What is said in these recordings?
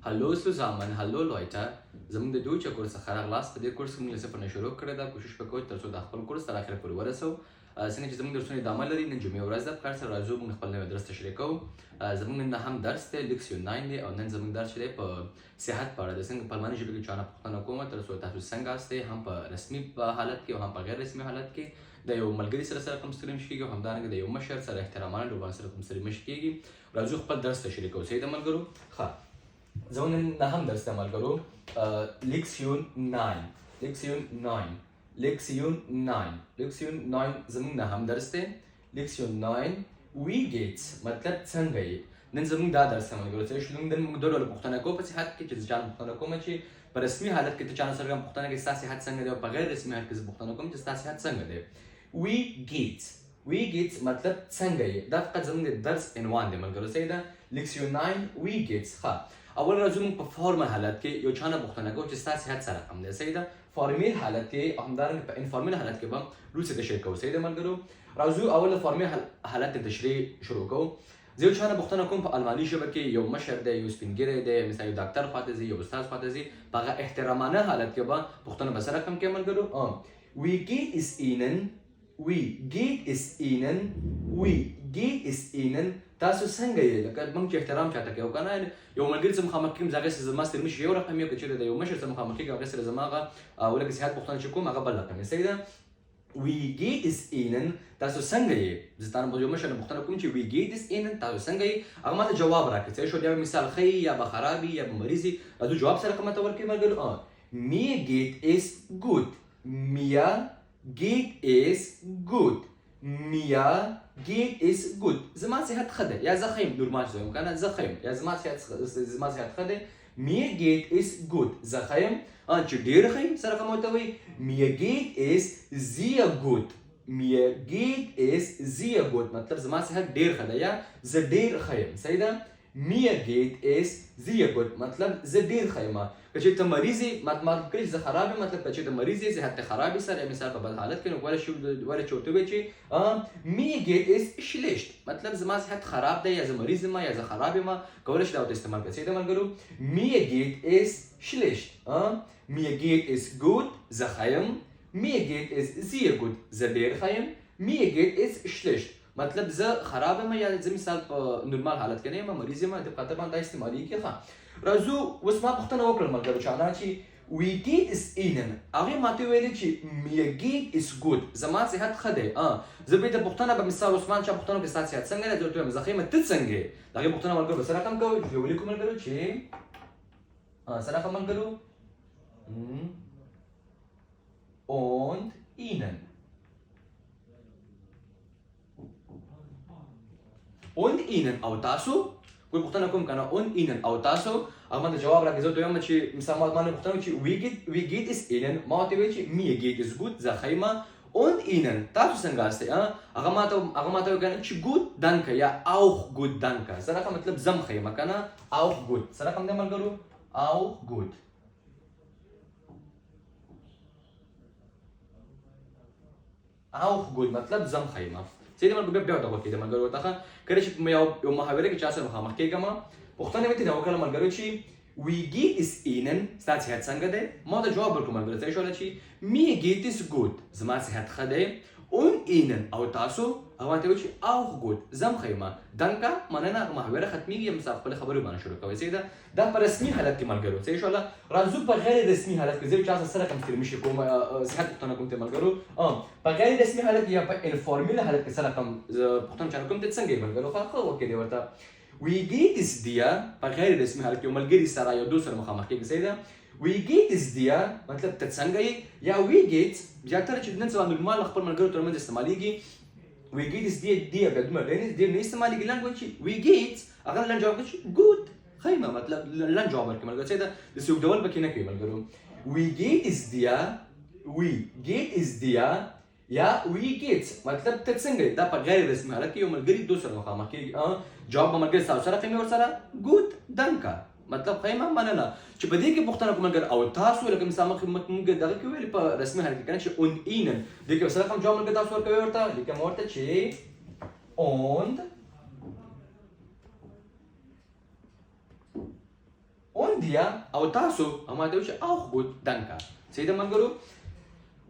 Hallo zusammen, hallo Leute. زموږ د دوی کورس څخه راغلاست. په دې کورس کې موږ له صفر نه شروع کړې ده. کوشش وکړو تر څو د خپل کورس تر اخره پورې ورسوو. څنګه چې زموږ درسونه ادامه لري، نن جمعې ورځ ده. په کار سره راځو موږ خپل نوی درس تشریح کوو. زموږ نن هم درس دی، لیکسیون 9 دی او نن زموږ درس دی په صحت په اړه د څنګه په الماني ژبه کې چانه پوښتنه کومه تر څو تاسو څنګه یاستئ، هم په رسمي حالت کې او هم په غیر رسمي حالت کې د یو ملګري سره کوم ستړي مشي کېږي او همدارنګه د یو مشر سره احترامانه ډول سره کوم ستړي مشي کېږي. راځو خپل درس تشریح کوو. صحیح ده ملګرو؟ ښه، زموږ نن نهم درس دی ملګرو. لیکسیون 9 لیکسیون 9 لیکسیون 9 لیکسیون 9 زموږ نهم درس دی. لیکسیون 9 وی گیټس مطلب څنګه یې. نن زموږ دا درس دی ملګرو. څه شو نن موږ دوه ډوله پوښتنه کوو په صحت کې، چې زه چا پوښتنه کوم چې په رسمي حالت کې ته چا سره کوم پوښتنه کوي ستا صحت څنګه دی، او په غیر رسمي حالت کې زه پوښتنه کوم چې ستا صحت څنګه دی. وی گیټس وی گیټس مطلب څنګه یې. دا فقط زموږ د درس عنوان دی ملګرو. صحیح ده؟ لیکسیون 9 وی گیټس. ښه، اول راځو موږ په فارمل حالت کې یو چا نه پوښتنه کوو چې ستا صحت څه رقم دی. صحیح ده؟ فارمل حالت کې او همدارنګه په انفارمل حالت کې به روسي تشریح کوو. صحیح ده ملګرو؟ راځو اول فارمل حالت تشریح شروع کوو. زه یو چا نه پوښتنه کوم په الماني ژبه کې، یو مشر دی، یو سپین ږیری دی، مثلا یو ډاکټر خواته ځي، یو استاد خواته ځي، په هغه احترامانه حالت کې به پوښتنه به څه رقم کوي ملګرو. وی geht es ihnen وی geht es ihnen وی geht es ihnen تاسو څنګه یې. لکه موږ چې احترام چاته کوو که نه، یو ملګري سره مخامخ کېږم، زه هغې سره زما ستړي مشي یو رقم وي، که چېرې د یو مشر سره مخامخ کېږم هغې سره زما هغه ولکه صحت پوښتنه چې کوم هغه بل رقم وي. صحیح ده؟ وی geht es ihnen تاسو څنګه یې. زه تا نه یو مشر نه پوښتنه کوم چې وی geht es ihnen تاسو څنګه یې، هغه ماته جواب راکړي. صحیح شو؟ یا مثال ښه یي یا به خراب یي یا به مریض یي. راځو جواب سره رقم ماته ورکړئ ملګرو. mir geht es gut mir geht es gut mir geht es gut. زما صحت ښه دی یا زه ښه یم. نورمال چې وایم که نه، زه ښه یم یا زما صحت ښه دی. mir geht es gut زه ښه یم. چې ډېر ښه یم څه رقم ورته وایي. mir geht es sehr gut mir geht es sehr gut مطلب زما صحت ډېر ښه دی یا زه ډېر ښه یم. صحیح ده؟ mir geht es sehr gut مطلب زه ډېر ښه یم. که چېرته مریض یې مطلب کړي چې زه خراب یم، مطلب که چېرته مریض یې صحت دې خراب وي سر یا مثال په بد حالت کې، نو کولی شي چې ورته ووایي چې mir geht es schlecht مطلب زما صحت خراب دی یا زه مریض یم یا زه خراب یم، کولی شي دا ورته استعمال کړي. صحیح ده ملګرو؟ mir geht es schlecht mir geht es gut زه ښه یم. mir geht es sehr gut زه ډېر ښه یم. mir geht es schlecht مطلب زه خراب یم یا زه مثال په نورمال حالت کې نه یم، مریض یم، د خاطر باندې دا استعمالېږي. ښه، راځو اوس ما پوښتنه وکړل ملګرو چانه چې وی geht es ihnen هغې ماته ویلې چې mir geht es gut زما صحت ښه دی. زه بېرته پوښتنه به مثال عثمان چا پوښتنه وکړي ستا صحت څنګه دی، زه ورته وایم زه ښه یم. ته څنګه یې؟ د هغې پوښتنه ملګرو به څه رقم کوو. یو ولیکو ملګرو چې څه رقم ملګرو und ihnen und ihnen او تاسو کوئی پوښتنه کوم که نه und ihnen او تاسو هغه ماته جواب راکړي. زه ورته وایم چې مثال ما نه پوښتنه وکړي چې وی geht es ihnen ما ورته ویل چې mir geht es gut زه ښه یم. und ihnen تاسو څنګه یاستئ. هغه ماته ویل چې gut danke یا auch gut danke څه رقم مطلب زه ښه یم که نه. auch gut څه رقم دی ملګرو. auch gut auch gut مطلب زه ښه یم. صحیح ده ملګرو؟ بیا ورته وکړئ ملګرو ورته ښه. کله چې یو محاوره کې چا سره مخامخ کېږم، پوښتنه مې ترې وکړله ملګرو چې وی geht es ihnen ستا صحت څنګه دی. ما ورته جواب ورکړو ملګرو. صحیح شوله چې mir geht es gut زما صحت ښه دی. und ihnen او تاسو هغه ماته وایي چې auch gut زه هم ښه یم. danke مننه محاوره ختمېږي یا مثال خپلې خبرې باندې شروع کوئ. صحیح ده؟ دا په رسمي حالت کې ملګرو. صحیح شوله؟ راځو په غیر رسمي حالت کې. زه یو چا سره څه رقم ستړي مشي کوم صحت پوښتنه کوم ته ملګرو. په غیر رسمي حالت کې یا په انفارمل حالت کې څه رقم پوښتنه چا کوم ته څنګه یې ملګرو. ښه وکړئ دې ورته. وی geht es dir په غیر رسمي حالت کې یو ملګري سره یو دوست سره مخامخ کېږي. صحیح ده؟ وی geht es dir مطلب ته څنګه یې یا وی geht زیاتره چې نن سبا نورمال خپل ملګرو ترمنځ استعمالېږي. وی geht es dir بیا دومره ډېر نه استعمالېږي. لنډ وایي چې وی geht هغه لنډ جواب کوي چې good ښه یم مطلب لنډ جواب ورکوي ملګرو. صحیح ده؟ داسې اوږدول پکې نه کوي ملګرو. وی geht es dir وی geht es dir یا وی geht مطلب ته څنګه یې. دا په غیر رسمي حالت کې یو ملګري دوست سره مخامخ کېږي. جواب به ملګري ستاسو سره کوي ورسره good danke مطلب ښه یم مننه. چې په دې کې پوښتنه کوم ملګري او تاسو لکه مثال مخکې موږ دغه کې ویلې په رسمي حالت کې که نه چې und ihnen دې کې به څه رقم جواب ملګري تاسو ورکوئ ورته. لیکم ورته چې und اون دیا او تاسو ما ته چې auch gut danke صحیح ده ملګرو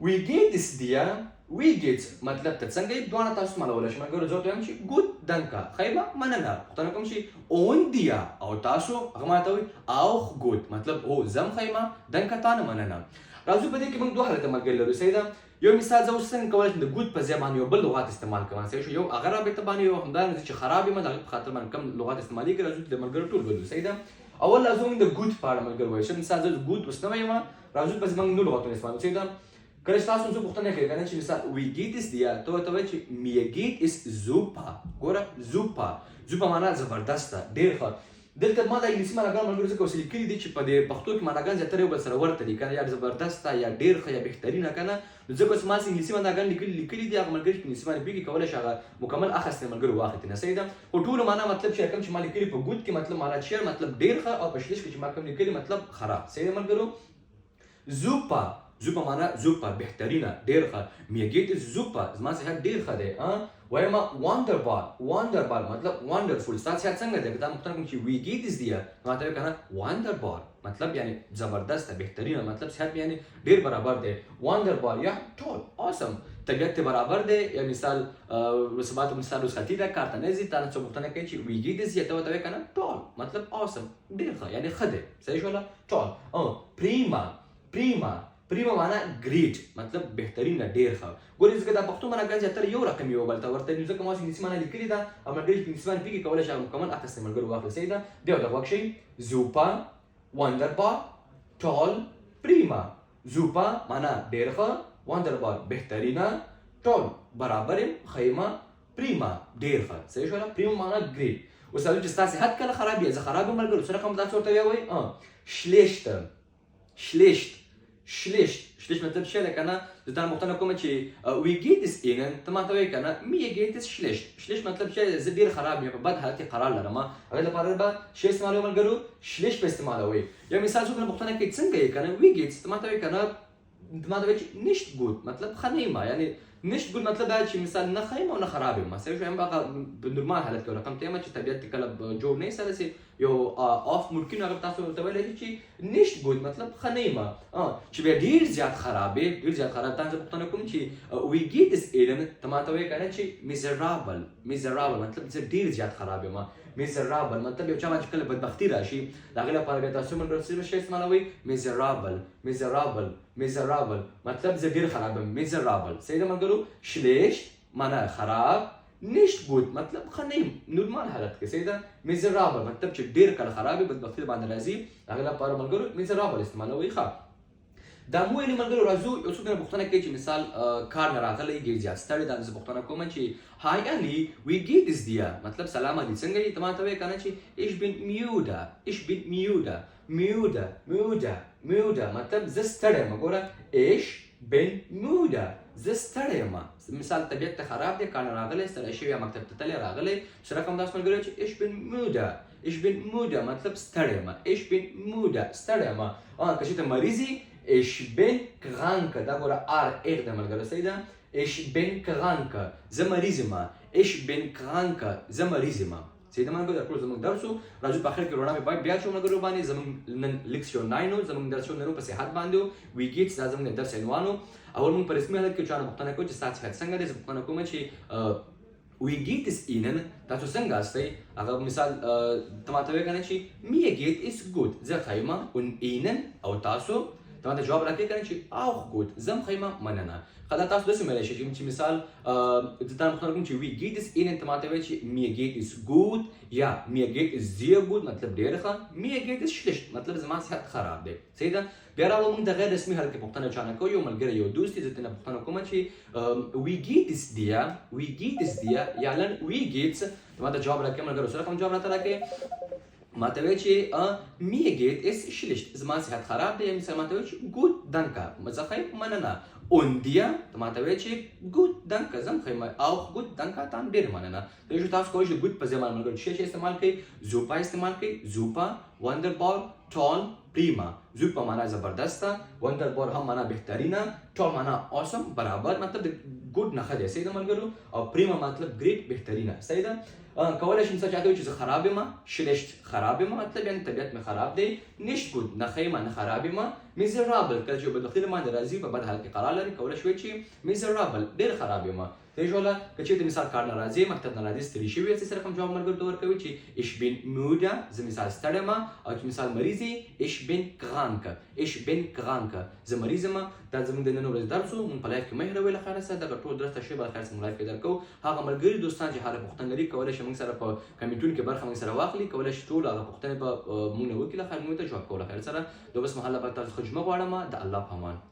we geht es dir we geht مطلب ته څنګه دوه تاسو مالول شي مګر زه ته هم چې gut danke خیبه مننه پښتنه کوم شي اون دیا او تاسو هغه ماته وي auch gut مطلب او زم خیمه danke تانه مننه راځو په دې کې موږ دوه حالت ملګری لرو صحیح ده یو مثال زه اوس څنګه کولی شم د ګود په ځای باندې یو بل لغات استعمال کوم صحیح شو یو هغه رابطه باندې یو همدارنګه چې خراب یم د هغې په خاطر باندې کم لغات استعمالي کړي راځو چې د ملګرو ټول ولولو صحیح ده اول لازم موږ د ګود په اړه ملګرو وایو ښه مثال زه ګود اوس نه وایم راځو پس موږ نور لغاتونه استعمالوو صحیح ده کله چې تاسو څه پوښتنه کوي کنه چې مثال وی geht es dir ته ورته وایي چې mir geht es super ګوره super معنا زبردست ده ډېر ښه دلته ما د انګلیسي معناګان ملګرو ځکه اوس لیکلي دي چې په دې پښتو کې معناګان زیاتره یو بل سره ورته دي کنه یا زبردست یا ډېر ښه یا بهترینه کنه نو ځکه اوس ما انګلیسي معناګان لیکلي دي هغه ملګري چې انګلیسي باندې پوهېږي کولی شي هغه مکمل اخیستی ملګرو واخلي نه صحیح ده خو ټولو معنا مطلب چې کوم چې ما لیکلي په ګود کې مطلب معنا چیر مطلب ډېر ښه او په شلیش کې چې ما کوم لیکلي مطلب خراب صحیح ده ملګرو زوپا معنا زوپا بهترینه ډېر ښه mir geht es super زما صحت ډېر ښه دی وایم وانډربال مطلب وانډرفول ستا صحت څنګه دی که دا مختلف کوم چې وی geht es dir نو ماته وایي که نه وانډربال مطلب یعنی زبردست بهترینه مطلب صحت یعنی ډېر برابر دی وانډربال یا ټول awesome طبیعت ته برابر دی یا مثال رسوبات مثال رسختی ده کار ته نه ځي تا نه څوک پوښتنه کوي چې وی geht es dir ته ورته وایي که نه ټول مطلب awesome ډېر ښه یعنی ښه دی صحیح شوله ټول پریما معنا ګریټ مطلب بهترینه ډېر ښه ګورې ځکه دا پښتو معناګان زیاتره یو رقم یو بل ته ورته دي ځکه ما اوس انګلیسي معنا لیکلې ده او ملګري چې انګلیسي باندې پوهېږي کولی شي هغه مکمل اخیستی ملګرو واخلي صحیح ده بیا ورته غوږ شئ زوپا وانډربال ټول پریما زوپا معنا ډېر ښه وانډربال بهترینه ټول برابر یم ښه یمه پریما ډېر ښه صحیح شوله پریما معنا ګریټ اوس راځو چې ستا صحت کله خراب وي زه خراب یم ملګرو څه رقم تاسو ورته ویې وایي شلیشت مطلب څه دی که نه زه تا نه پوښتنه کومه چې وی geht es ihnen ته ماته وایي که نه mir geht es schlecht مطلب چې زه ډېر خراب یم په بد حالت کې قرار لرم هغې لپاره به څه استعمالوي ملګرو شلیشت به استعمالوئ یا مثال څوک نه پوښتنه کوي څنګه یې که نه وی geht ته ماته وایي که نه ته ماته وایي چې nicht gut مطلب ښه نه یم یعنی nicht gut مطلب دا چې مثال نه ښه یم او نه خراب یم صحیح شو یم هغه په نورمال حالت کې رقم ته یم چې طبیعت کله جوړ نه سره سي یو آف موډ کې نو هغه تاسو ورته ویلی چې nicht gut مطلب ښه نه یم چې بیا ډېر زیات خراب یې ډېر زیات خراب تا زه پوښتنه کوم چې وی geht es ihnen ته ماته وایي که نه چې miserable مطلب زه ډېر زیات خراب یم miserable مطلب یو چا باندې کله بدبختي راشي د هغې لپاره بیا تاسو ملګرو څه شی استعمالوئ miserable مطلب زه ډېر خراب یم miserable صحیح ده ملګرو schlecht معنا خراب nicht gut مطلب ښه نه یم نورمال حالت کې صحیح ده miserable مطلب چې ډېر کله خراب وي بدبختي باندې راځي د هغې لپاره ملګرو miserable استعمالوئ ښه دا مو ویلې ملګرو راځو یو څوک نه پوښتنه کوي چې مثال کار نه راغلی ډېر زیات ستړی ده زه پوښتنه کوم چې هاي علي وی geht es dir مطلب سلام علي څنګه یې ته ماته وایې که نه چې ich bin müde مطلب زه ستړی یم ګوره ich bin müde زه ستړی یم مثال طبیعت ته خراب دی کار نه راغلی ستړی شوی یا مکتب ته تللی راغلی څه رقم داسې ملګري چې ich bin müde مطلب ستړی یم ich bin müde ستړی یم که چېرته مریض یې ich bin krank دا ګوره R ده ملګرو صحیح ده ich bin krank زه مریض یم ich bin krank زه مریض یم صحیح ده ملګرو دا ټول زموږ درس و راځو په اخر کې روڼا مې بیا شو ملګرو باندې زموږ نن لیکسیون 9 زموږ درس نن په صحت باندې وی geht دا زموږ درس عنوان اول موږ په رسمي حالت کې چا نه پوښتنه کوو چې ستا صحت څنګه دی زه پوښتنه کوم چې وی geht es ihnen تاسو څنګه استئ هغه مثال ته ماته وایې که نه چې mir geht es gut زه ښه یم und ihnen او تاسو ته ماته جواب راکړئ که نه چې auch gut زه هم ښه یم مننه ښه دا تاسو داسې ویلی شئ چې مثال زه تا نه پوښتنه کوم چې وی geht es ihnen ته ماته وایي چې mir geht es gut یا mir geht es sehr gut مطلب ډېر ښه mir geht es schlecht مطلب زما صحت خراب دی صحیح ده بیا راغلو موږ د غیر رسمي حالت کې پوښتنه چا نه کوو یو ملګری یو دوست دی زه ترې نه پوښتنه کوم چې وی geht es dir یا لن وی geht ته ماته جواب راکړئ ملګرو څه رقم جواب راته راکړئ ماته وایي چې mir geht es schlecht زما صحت خراب دی یا مثال ماته وایي چې gut danke زه ښه یم مننه und dir ته ماته وایي چې gut danke زه هم ښه یم auch gut danke تا هم ډېر مننه دوی شو تاسو کولی شئ د gut په ځای باندې ملګرو څه شی استعمال کړئ super استعمال کړئ super wonderbar toll prima super معنا زبردسته wonderbar هم معنا بهترینه toll معنا awesome برابر مطلب د good نه ښه دی صحیح ده ملګرو او prima مطلب great بهترینه صحیح ده کولای شي مثال چاته وي چې زه خراب یم schlecht خراب یم مطلب یعنی طبیعت مې خراب دی nicht gut نه ښه یم نه خراب یم miserable کله چې یو بدبختي باندې راځي په بد حال کې قرار لري کولای شي چې miserable ډېر خراب یم ته جوړه که چېرته مثال کار نه راځي مکتب نه راځي ستړي شوي یاستئ سره کوم جواب ملګرو ته ورکوي چې ich bin müde زه مثال ستړی یم او چې مثال مریض یې ich bin krank زه مریض یم دا زموږ د نن ورځې درس و مونږ په لایف کې مه هېروئ له خیره سره دغه ټول درسته شی به له خیر سره مونږ لایف کې درکوو هغه ملګري دوستان چې هره پوښتنه لري کولی شي مونږ سره په کمنټونو کې برخه مونږ سره واخلي کولی شي ټول هغه پوښتنې به مونږ نه وکړي له خیر مونږ ته جواب کوو له خیر سره نو بس مهاله به تاسو څخه جمعه غواړم د الله په امان